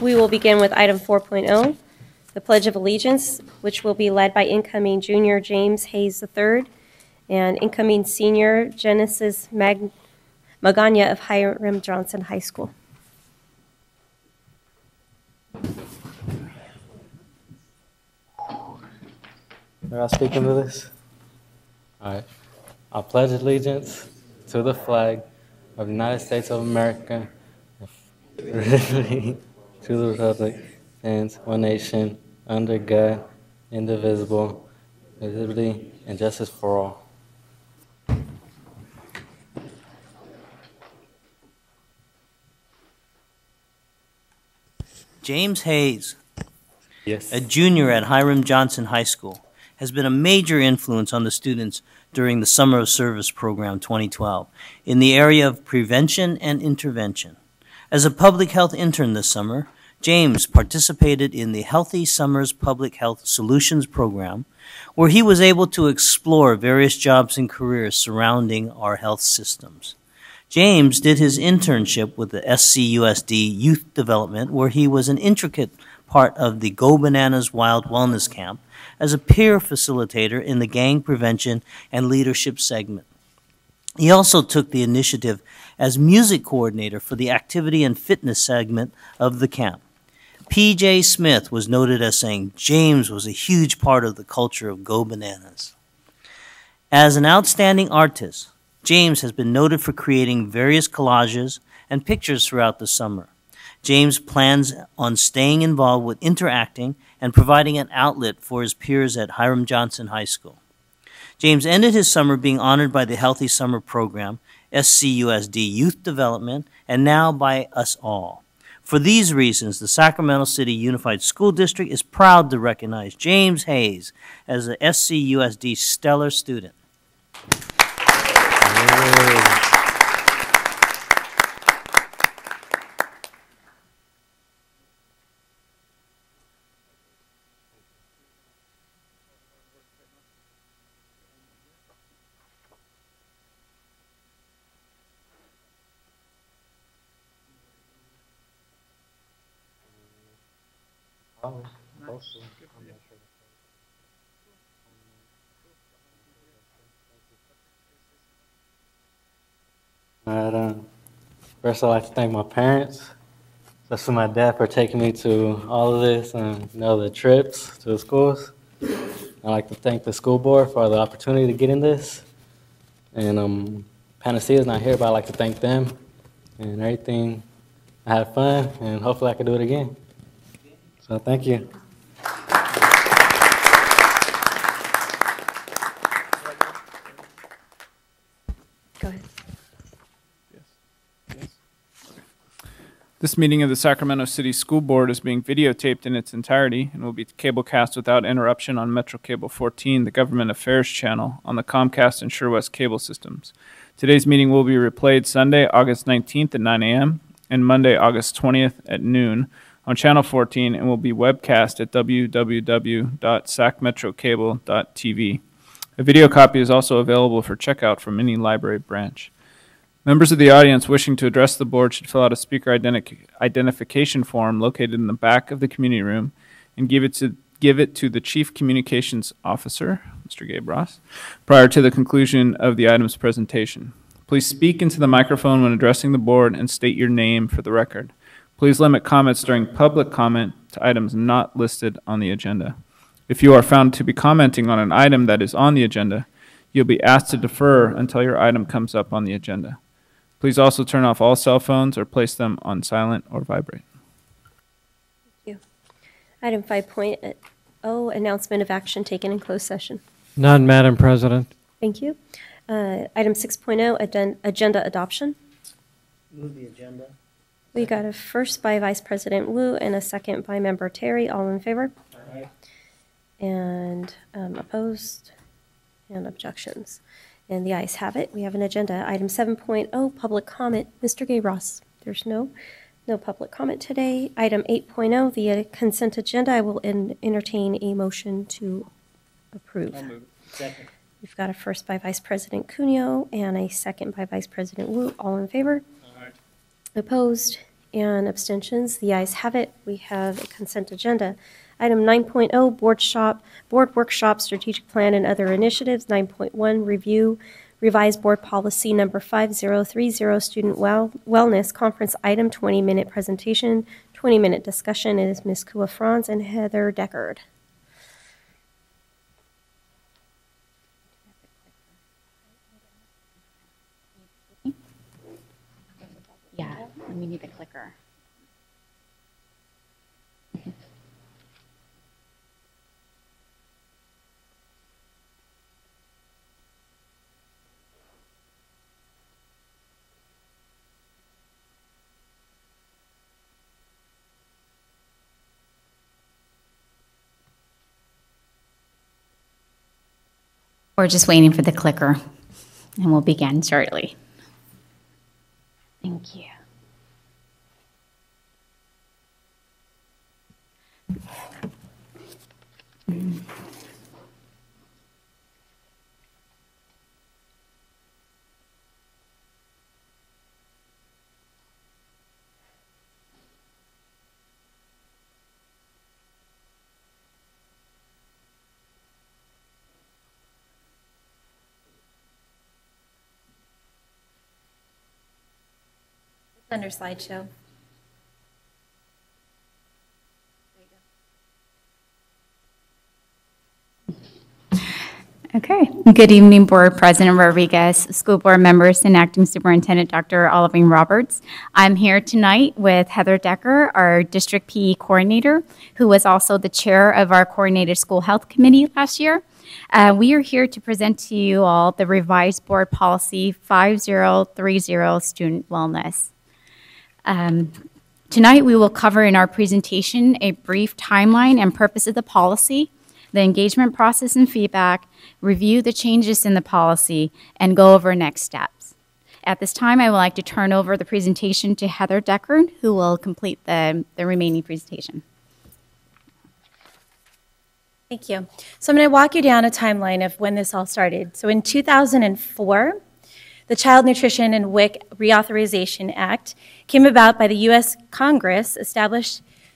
We will begin with item 4.0, the Pledge of Allegiance, which will be led by incoming junior James Hayes III and incoming senior Genesis Magana of Hiram Johnson High School. Are I speaking to this? All right. I pledge allegiance to the flag of the United States of America, to the republic, and one nation, under God, indivisible, with liberty and justice for all. James Hayes, Yes. a junior at Hiram Johnson High School, has been a major influence on the students during the Summer of Service Program 2012 in the area of prevention and intervention. As a public health intern this summer, James participated in the Healthy Summers Public Health Solutions Program, where he was able to explore various jobs and careers surrounding our health systems. James did his internship with the SCUSD Youth Development, where he was an intricate part of the Go Bananas Wild Wellness Camp as a peer facilitator in the gang prevention and leadership segment. He also took the initiative as music coordinator for the activity and fitness segment of the camp. P.J. Smith was noted as saying James was a huge part of the culture of Go Bananas. As an outstanding artist, James has been noted for creating various collages and pictures throughout the summer. James plans on staying involved with interacting and providing an outlet for his peers at Hiram Johnson High School. James ended his summer being honored by the Healthy Summer Program, SCUSD Youth Development, and now by us all. For these reasons, the Sacramento City Unified School District is proud to recognize James Hayes as a SCUSD Stellar Student. First, I'd like to thank my parents, especially my dad, for taking me to all of this and the trips to the schools. I'd like to thank the school board for the opportunity to get in this. And Panacea's not here, but I'd like to thank them and everything. I had fun, and hopefully I can do it again. So thank you. Go ahead. This meeting of the Sacramento City School Board is being videotaped in its entirety and will be cablecast without interruption on Metro Cable 14, the Government Affairs channel, on the Comcast and SureWest cable systems. Today's meeting will be replayed Sunday, August 19th at 9 a.m. and Monday, August 20th at noon on Channel 14 and will be webcast at www.sacmetrocable.tv. A video copy is also available for checkout from any library branch. Members of the audience wishing to address the board should fill out a speaker identification form located in the back of the community room and give it to the Chief Communications Officer, Mr. Gabe Ross, prior to the conclusion of the item's presentation. Please speak into the microphone when addressing the board and state your name for the record. Please limit comments during public comment to items not listed on the agenda. If you are found to be commenting on an item that is on the agenda, you'll be asked to defer until your item comes up on the agenda. Please also turn off all cell phones or place them on silent or vibrate. Thank you. Item 5.0, announcement of action taken in closed session. None, Madam President. Thank you. Item 6.0, agenda adoption. Move the agenda. We got a first by Vice President Wu and a second by Member Terry. All in favor? Aye. And opposed and objections. And the ayes have it. We have an agenda. Item 7.0, public comment. Mr. Gay Ross, there's no public comment today. Item 8.0, the consent agenda. I will entertain a motion to approve. I'll move it. Second. We've got a first by Vice President Cuneo and a second by Vice President Wu. All in favor? Aye. Opposed and abstentions. The ayes have it. We have a consent agenda. Item 9.0, board workshop, strategic plan, and other initiatives. 9.1, review revised board policy number 5030, student wellness conference item, 20-minute presentation, 20-minute discussion. It is Ms. Kua Franz and Heather Deckard. Yeah, let me need the clicker. We're just waiting for the clicker, and we'll begin shortly. Thank you. Under slideshow. Okay. Good evening, Board President Rodriguez, school board members, and Acting Superintendent Dr. Olivine Roberts. I'm here tonight with Heather Decker, our District PE Coordinator, who was also the chair of our Coordinated School Health Committee last year. We are here to present to you all the revised Board Policy 5030, Student Wellness. Tonight, we will cover in our presentation a brief timeline and purpose of the policy, the engagement process and feedback, review the changes in the policy, and go over next steps. At this time, I would like to turn over the presentation to Heather Deckard, who will complete the remaining presentation. Thank you. So I'm going to walk you down a timeline of when this all started. So in 2004, the Child Nutrition and WIC Reauthorization Act came about by the U.S. Congress.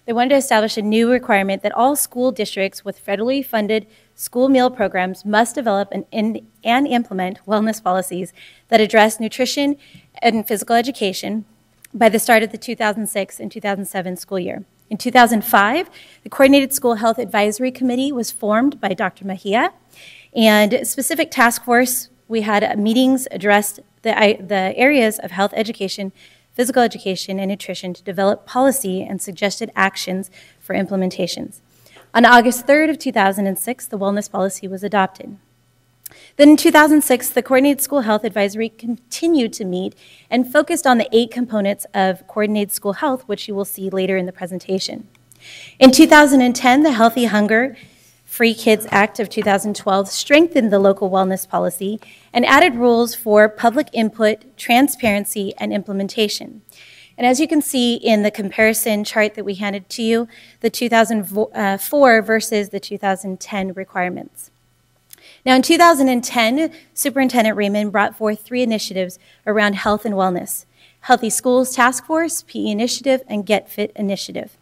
They wanted to establish a new requirement that all school districts with federally funded school meal programs must develop and implement wellness policies that address nutrition and physical education by the start of the 2006 and 2007 school year. In 2005, the Coordinated School Health Advisory Committee was formed by Dr. Mejia, and specific task force. We had meetings addressed the areas of health education, physical education, and nutrition to develop policy and suggested actions for implementations. On August 3rd of 2006, the wellness policy was adopted. Then in 2006, the Coordinated School Health Advisory continued to meet and focused on the 8 components of coordinated school health, which you will see later in the presentation. In 2010, the Healthy Hunger Free Kids Act of 2012 strengthened the local wellness policy and added rules for public input, transparency, and implementation. And as you can see in the comparison chart that we handed to you, the 2004 versus the 2010 requirements. Now in 2010, Superintendent Raymond brought forth 3 initiatives around health and wellness: Healthy Schools Task Force, PE Initiative, and Get Fit Initiative.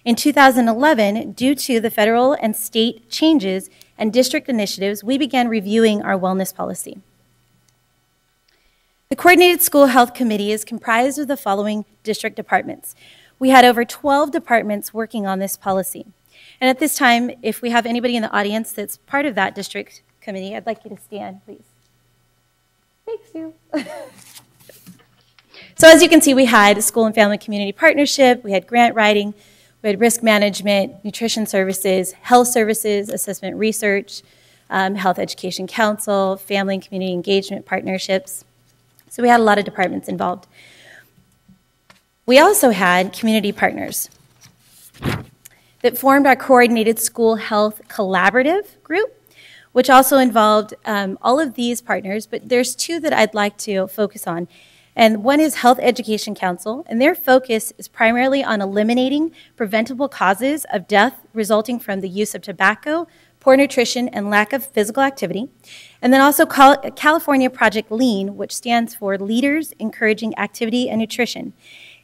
In 2011, due to the federal and state changes and district initiatives, we began reviewing our wellness policy. The Coordinated School Health Committee is comprised of the following district departments. We had over 12 departments working on this policy. And at this time, if we have anybody in the audience that's part of that district committee, I'd like you to stand, please. Thanks, you. So as you can see, we had school and family community partnership, we had grant writing, we had risk management, nutrition services, health services, assessment research, health education council, family and community engagement partnerships. So we had a lot of departments involved. We also had community partners that formed our Coordinated School Health Collaborative group, which also involved all of these partners, but there's 2 that I'd like to focus on. And one is Health Education Council, and their focus is primarily on eliminating preventable causes of death resulting from the use of tobacco, poor nutrition, and lack of physical activity. And then also California Project LEAN, which stands for Leaders Encouraging Activity and Nutrition.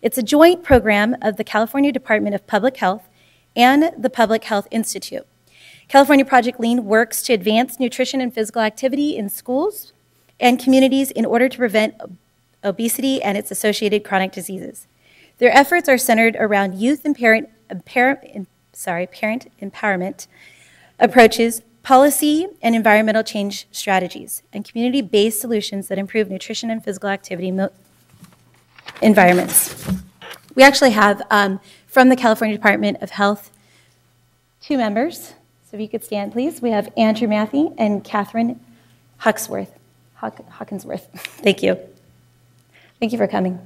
It's a joint program of the California Department of Public Health and the Public Health Institute. California Project Lean works to advance nutrition and physical activity in schools and communities in order to prevent obesity and its associated chronic diseases. Their efforts are centered around youth and parent empowerment approaches, policy and environmental change strategies, and community-based solutions that improve nutrition and physical activity environments. We actually have, from the California Department of Health, 2 members. So if you could stand, please. We have Andrew Matthew and Catherine Hawkinsworth. Thank you. Thank you for coming.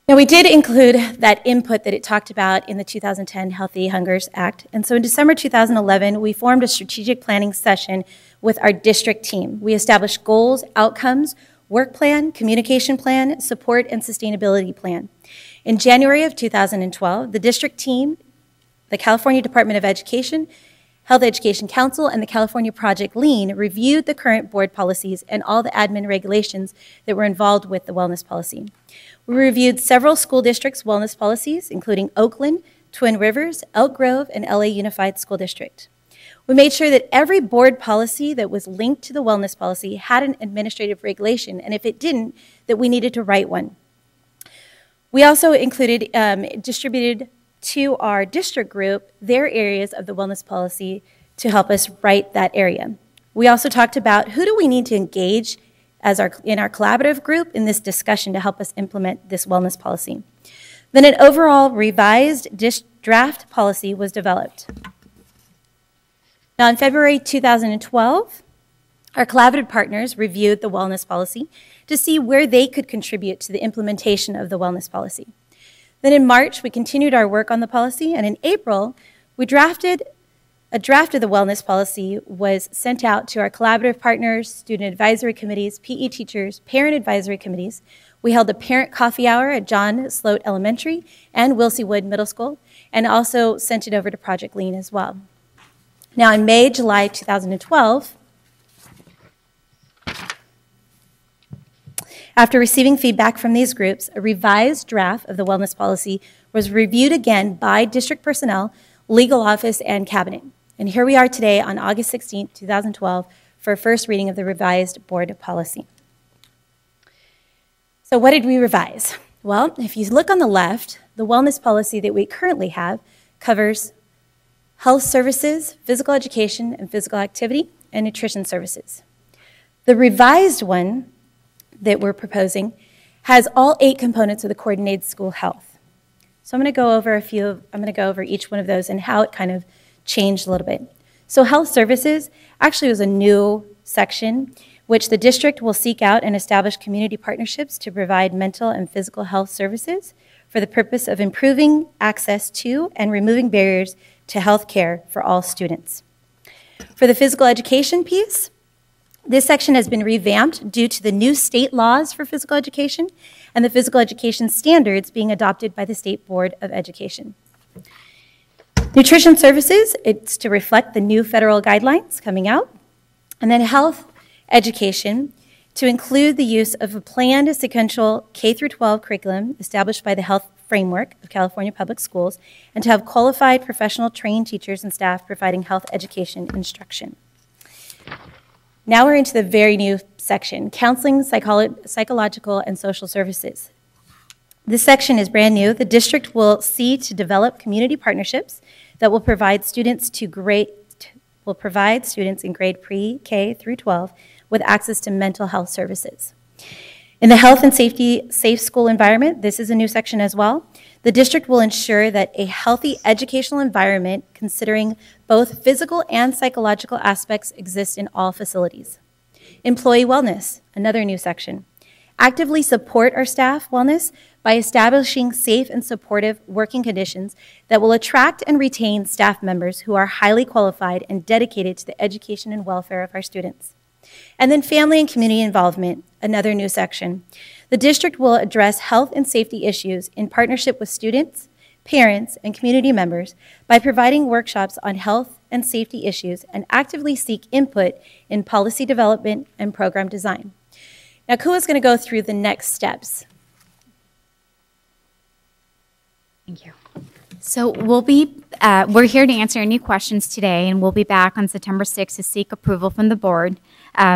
Now, we did include that input that it talked about in the 2010 Healthy Hungers Act. And so in December 2011, we formed a strategic planning session with our district team. We established goals, outcomes, work plan, communication plan, support, and sustainability plan. In January of 2012, the district team, the California Department of Education, Health Education Council, and the California Project Lean reviewed the current board policies and all the admin regulations that were involved with the wellness policy. We reviewed several school districts' wellness policies, including Oakland, Twin Rivers, Elk Grove, and LA Unified School District. We made sure that every board policy that was linked to the wellness policy had an administrative regulation, and if it didn't, that we needed to write one. We also included, distributed to our district group their areas of the wellness policy to help us write that area. We also talked about who do we need to engage in our collaborative group in this discussion to help us implement this wellness policy. Then an overall revised draft policy was developed. Now in February 2012, our collaborative partners reviewed the wellness policy to see where they could contribute to the implementation of the wellness policy. Then in March, we continued our work on the policy, and in April, we drafted a draft of the wellness policy was sent out to our collaborative partners, student advisory committees, PE teachers, parent advisory committees. We held a parent coffee hour at John Sloat Elementary and Wilsey Wood Middle School, and also sent it over to Project Lean as well. Now in May, July 2012, after receiving feedback from these groups, a revised draft of the wellness policy was reviewed again by district personnel, legal office, and cabinet. And here we are today on August 16, 2012, for a first reading of the revised board policy. So what did we revise? Well, if you look on the left, the wellness policy that we currently have covers health services, physical education and physical activity, and nutrition services. The revised one that we're proposing has all 8 components of the coordinated school health. So I'm going to go over each one of those and how it kind of changed a little bit. So health services actually was a new section which the district will seek out and establish community partnerships to provide mental and physical health services for the purpose of improving access to and removing barriers to health care for all students. For the physical education piece, this section has been revamped due to the new state laws for physical education and the physical education standards being adopted by the State Board of Education. Nutrition services, it's to reflect the new federal guidelines coming out. And then health education, to include the use of a planned sequential K-12 curriculum established by the Health Framework of California Public Schools, and to have qualified professional trained teachers and staff providing health education instruction. Now we're into the very new section, counseling, psychological, and social services. This section is brand new. The district will see to develop community partnerships that will provide students in grade pre-K through 12 with access to mental health services. In the health and safety safe school environment, this is a new section as well. The district will ensure that a healthy educational environment considering both physical and psychological aspects exist in all facilities. Employee wellness, another new section. Actively support our staff wellness by establishing safe and supportive working conditions that will attract and retain staff members who are highly qualified and dedicated to the education and welfare of our students. And then family and community involvement, another new section. The district will address health and safety issues in partnership with students, parents, and community members by providing workshops on health and safety issues and actively seek input in policy development and program design. Now, Kua's going to go through the next steps. Thank you. So we're here to answer any questions today, and we'll be back on September 6th to seek approval from the board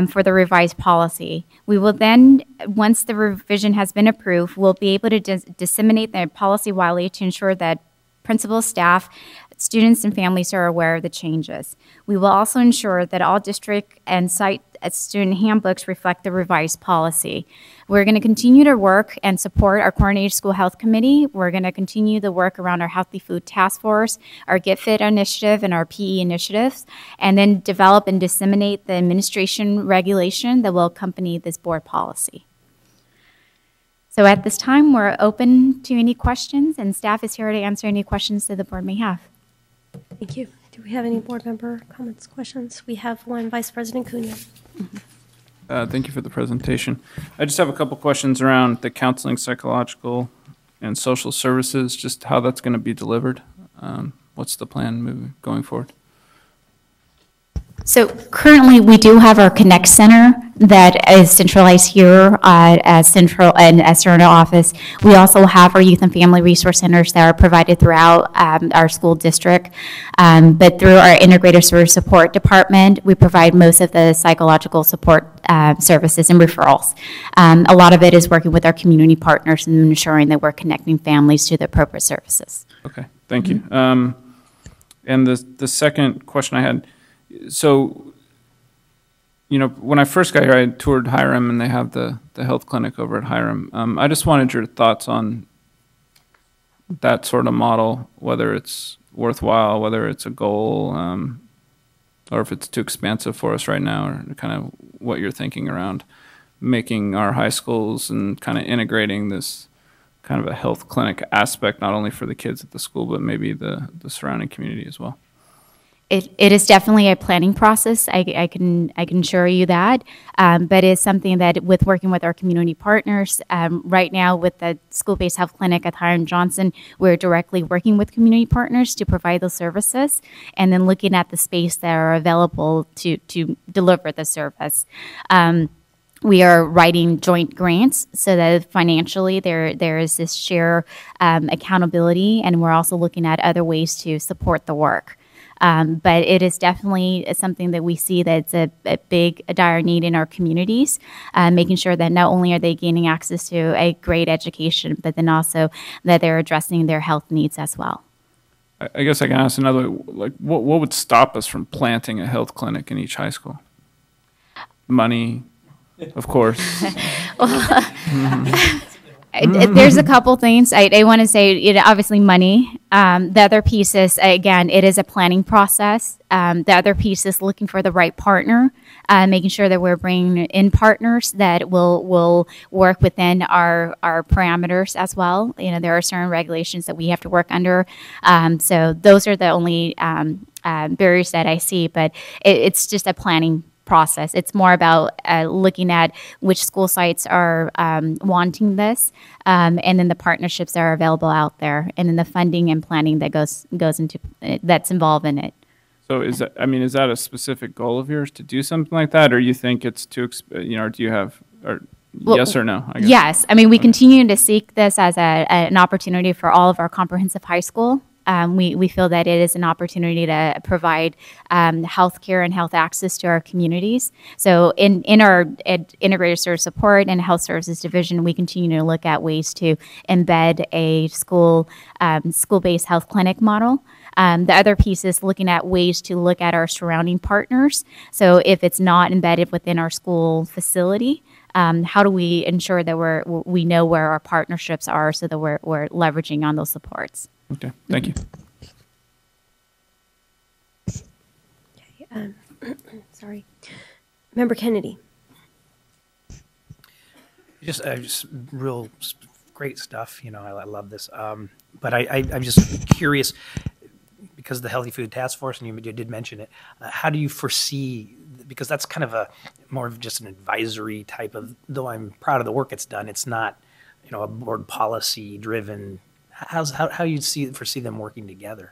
for the revised policy. We will then, once the revision has been approved, we'll be able to disseminate the policy widely to ensure that principals, staff, students, and families are aware of the changes. We will also ensure that all district and site student handbooks reflect the revised policy. We're going to continue to work and support our coordinated school health committee. We're going to continue the work around our healthy food task force, our Get Fit initiative, and our PE initiatives, and then develop and disseminate the administration regulation that will accompany this board policy. So at this time, we're open to any questions, and staff is here to answer any questions that the board may have. Thank you. Do we have any board member comments, questions? We have one, Vice President Cunha. Thank you for the presentation. I just have a couple questions around the counseling, psychological, and social services, just how that's going to be delivered. What's the plan going forward? So currently, we do have our Connect Center that is centralized here at Central and Serena office. We also have our youth and family resource centers that are provided throughout our school district. But through our integrated service support department, we provide most of the psychological support services and referrals. A lot of it is working with our community partners and ensuring that we're connecting families to the appropriate services. Okay, thank you. And the second question I had, so, you know, when I first got here, I toured Hiram, and they have the health clinic over at Hiram. I just wanted your thoughts on that sort of model, whether it's worthwhile, whether it's a goal, or if it's too expansive for us right now, or kind of what you're thinking around making our high schools and kind of integrating this kind of a health clinic aspect, not only for the kids at the school, but maybe the surrounding community as well. It is definitely a planning process. I can assure you that, but it's something that with working with our community partners right now with the school-based health clinic at Hiram Johnson, we're directly working with community partners to provide those services, and then looking at the space that are available to deliver the service. We are writing joint grants so that financially there is this share accountability, and we're also looking at other ways to support the work. But it is definitely something that we see that's a dire need in our communities, making sure that not only are they gaining access to a great education, but then also that they're addressing their health needs as well. I guess I can ask another, like, what would stop us from planting a health clinic in each high school? Money, of course. There's a couple things. I want to say, obviously money. The other piece is, again, it is a planning process. The other piece is looking for the right partner, making sure that we're bringing in partners that will work within our parameters as well. You know, there are certain regulations that we have to work under. So those are the only barriers that I see, but it's just a planning process. It's more about looking at which school sites are wanting this, and then the partnerships that are available out there, and then the funding and planning that goes into that's involved in it. So is that a specific goal of yours to do something like that, or you think it's too, or do you have, or yes or no? I guess. Yes, I mean we continue to seek this as an opportunity for all of our comprehensive high school. We feel that it is an opportunity to provide health care and health access to our communities. So in our integrated service support and health services division, we continue to look at ways to embed a school-based health clinic model. The other piece is looking at ways to look at our surrounding partners. So if it's not embedded within our school facility, how do we ensure that we know where our partnerships are so that we're leveraging on those supports? Okay, thank you. Okay, sorry. Member Kennedy. Just real great stuff. You know, I love this. But I'm just curious, because of the Healthy Food Task Force, and you did mention it, how do you foresee, because that's kind of more of just an advisory type of, though I'm proud of the work it's done, it's not, a board policy driven. How you foresee them working together?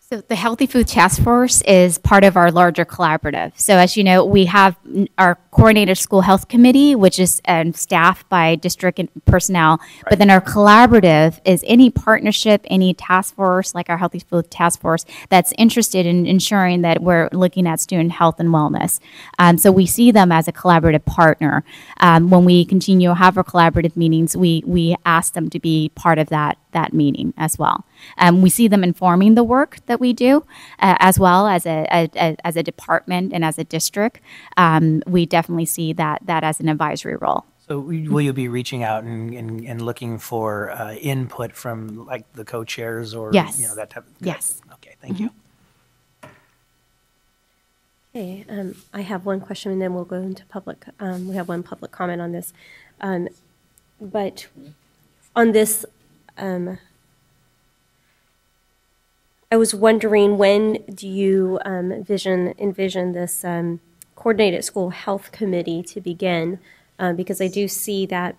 So the Healthy Food Task Force is part of our larger collaborative. So as you know, we have our coordinated school health committee, which is staffed by district and personnel. Right. But then our collaborative is any partnership, any task force, like our Healthy Food Task Force, that's interested in ensuring that we're looking at student health and wellness. So we see them as a collaborative partner. When we continue to have our collaborative meetings, we ask them to be part of that meeting as well. We see them informing the work that we do, as well as a department and as a district. We definitely see that as an advisory role. So will you be reaching out and looking for input from like the co-chairs or yes. That type of Yes. Okay, thank you. Okay, I have one question and then we'll go into public. We have one public comment on this. But on this, I was wondering, when do you envision this coordinated school health committee to begin? Because I do see that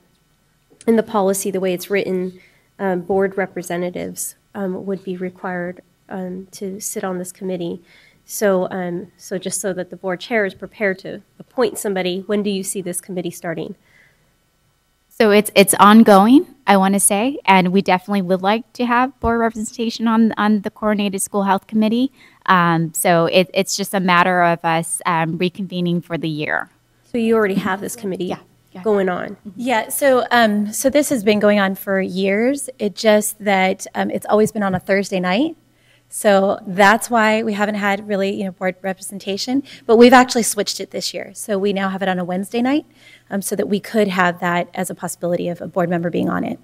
in the policy, the way it's written, board representatives would be required to sit on this committee. So, so just so that the board chair is prepared to appoint somebody, when do you see this committee starting? So it's ongoing, I want to say, and we definitely would like to have board representation on the coordinated school health committee. So it's just a matter of us reconvening for the year. So you already have this committee going on? Yeah. So so this has been going on for years. It just that it's always been on a Thursday night. So that's why we haven't had really, board representation. But we've actually switched it this year. So we now have it on a Wednesday night, so that we could have that as a possibility of a board member being on it.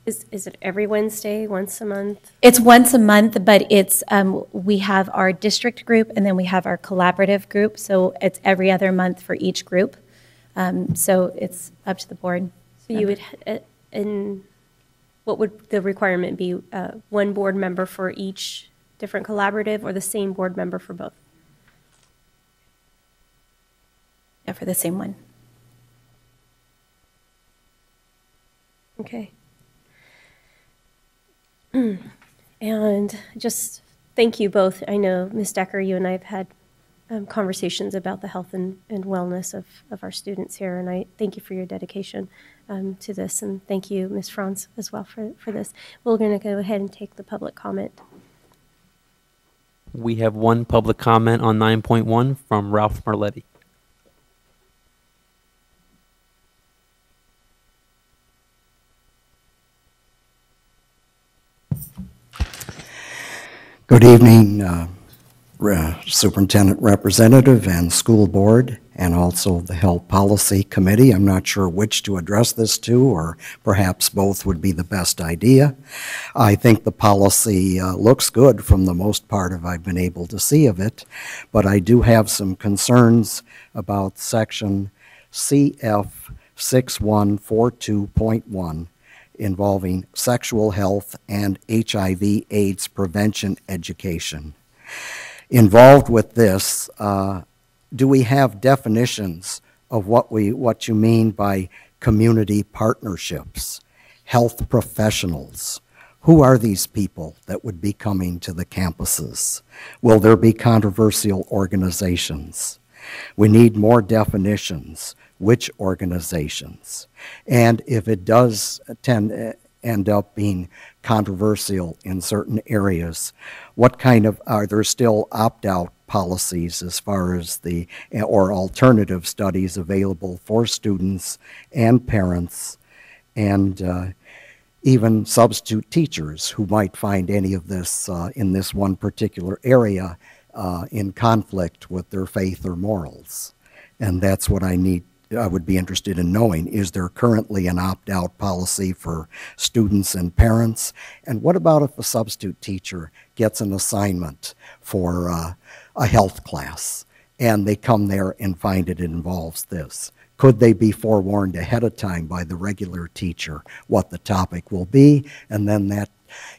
Is it every Wednesday, once a month? It's once a month, but it's we have our district group and then we have our collaborative group. So it's every other month for each group. So it's up to the board. So you would, and what would the requirement be? One board member for each different collaborative, or the same board member for both? Yeah, for the same one. Okay. And just thank you both. I know, Ms. Decker, you and I have had conversations about the health and wellness of our students here, and I thank you for your dedication to this, and thank you, Ms. Franz, as well for this. We're going to go ahead and take the public comment. We have one public comment on 9.1 from Ralph Marletti. Good evening, Superintendent Representative and School Board, and also the Health Policy Committee. I'm not sure which to address this to, or perhaps both would be the best idea. I think the policy looks good from the most part of I've been able to see of it, but I do have some concerns about section CF 6142.1 involving sexual health and HIV/AIDS prevention education. Involved with this, do we have definitions of what you mean by community partnerships, health professionals? Who are these people that would be coming to the campuses? Will there be controversial organizations? We need more definitions. Which organizations? And if it does end up being controversial in certain areas, what kind of, are there still opt-out policies as far as or alternative studies available for students and parents, and even substitute teachers who might find any of this in this one particular area in conflict with their faith or morals? And that's what I would be interested in knowing. Is there currently an opt-out policy for students and parents? And what about if a substitute teacher gets an assignment for a health class and they come there and find it involves this? Could they be forewarned ahead of time by the regular teacher what the topic will be, and then that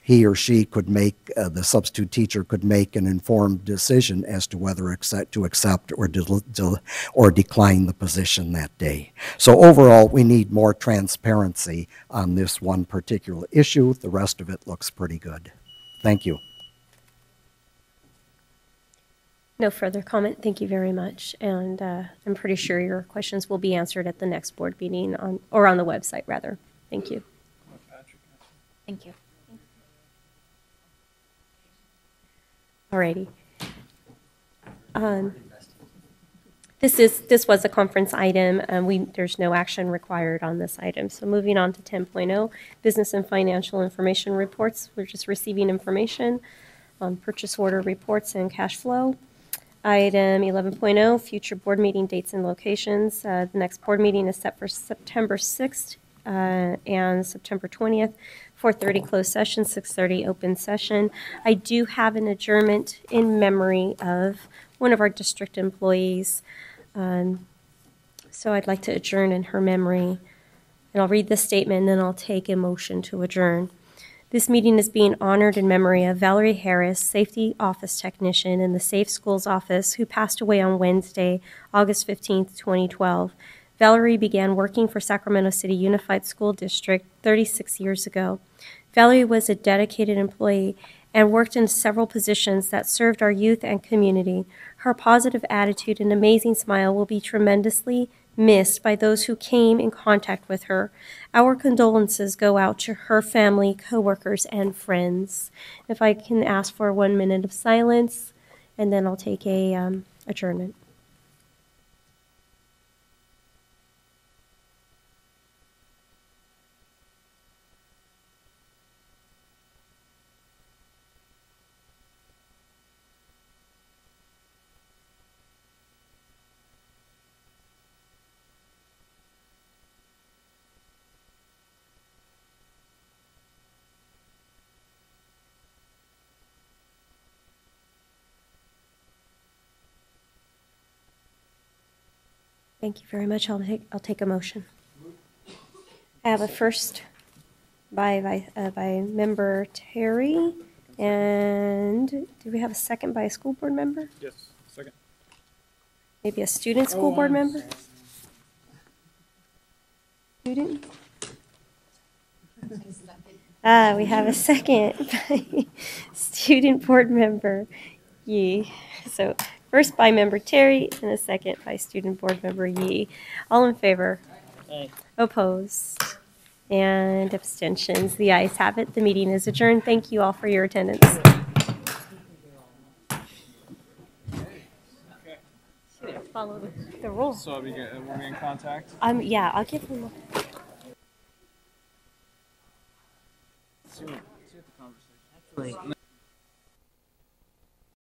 he or she could make, the substitute teacher could make an informed decision as to whether to accept or decline the position that day. So overall, we need more transparency on this one particular issue. The rest of it looks pretty good. Thank you. No further comment. Thank you very much. And I'm pretty sure your questions will be answered at the next board meeting or on the website, rather. Thank you. Thank you. Alrighty. This was a conference item. There's no action required on this item. So moving on to 10.0, business and financial information reports. We're just receiving information on purchase order reports and cash flow. Item 11.0, future board meeting dates and locations. The next board meeting is set for September 6th and September 20th, 4:30 closed session, 6:30 open session. I do have an adjournment in memory of one of our district employees. So I'd like to adjourn in her memory. And I'll read the statement and then I'll take a motion to adjourn. This meeting is being honored in memory of Valerie Harris, Safety Office Technician in the Safe Schools Office, who passed away on Wednesday, August 15th, 2012. Valerie began working for Sacramento City Unified School District 36 years ago. Valerie was a dedicated employee and worked in several positions that served our youth and community. Her positive attitude and amazing smile will be tremendously missed by those who came in contact with her. Our condolences go out to her family, coworkers, and friends. If I can ask for 1 minute of silence, and then I'll take a adjournment. Thank you very much. I'll take a motion. I have a first by Member Terry, and do we have a second by a school board member? Yes, second. Maybe a student school board member? Student? We have a second by student board member Yee. So first by Member Terry and a second by student board member Yee. All in favor? Aye. Opposed? And abstentions? The ayes have it. The meeting is adjourned. Thank you all for your attendance. Follow the rules. So we'll be in contact. Yeah, I'll give them a